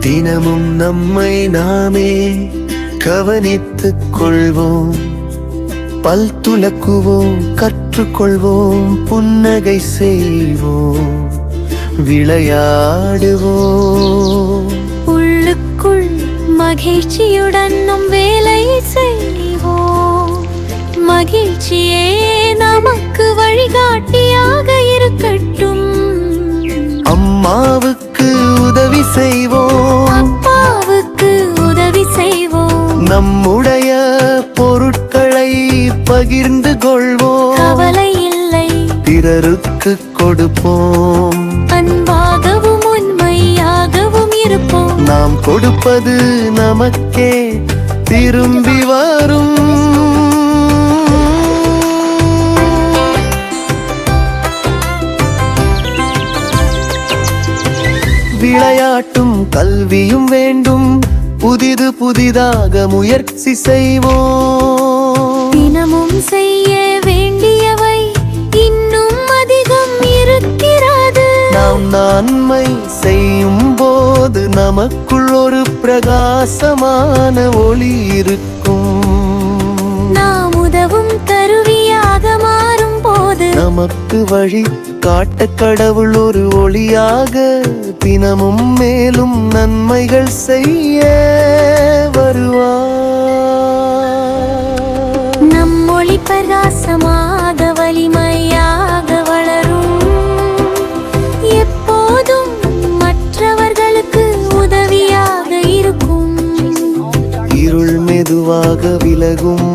தினமும் நம்மை நாமே கவனித்துக் கொள்வோம், பல் துலக்குவோம், கற்றுக்கொள்வோம், புன்னகை செய்வோம், விளையாடுவோம். உள்ளுக்குள் மகிழ்ச்சியுடன் நம் வேலை செய்வோம். மகிழ்ச்சியே நமக்கு வழிகாட்டியாக இருக்கட்டும். அம்மாவுக்கு உதவி செய்வோம், அப்பாவுக்கு உதவி செய்வோம். நம்முடைய பொருட்களை பகிர்ந்து கொள்வோம், கவலை இல்லை, பிறருக்கு கொடுப்போம். அன்பாகவும் உண்மையாகவும் இருப்போம். நாம் கொடுப்பது நமக்கே திரும்பி வரும். விளையாட்டும் கல்வியும் வேண்டும், புதிது புதிதாக முயற்சி செய்வோம். தினமும் செய்ய வேண்டியவை இன்னும் அதிகம் இருக்கிறது. நாம் நன்மை செய்யும் போது நமக்குள் ஒரு பிரகாசமான ஒளி இருக்கும். நாம் உதவும் கருவியாக மாறும் போது நமக்கு வழி காட்ட கடவுள் ஒரு ஒளியாக தினமும் மேலும் நன்மைகள் செய்ய வருவார். நம் ஒளி பிரகாசமாக வலிமையாக வளரும். எப்போதும் மற்றவர்களுக்கு உதவியாக இருக்கும். இருள் மெதுவாக விலகும்.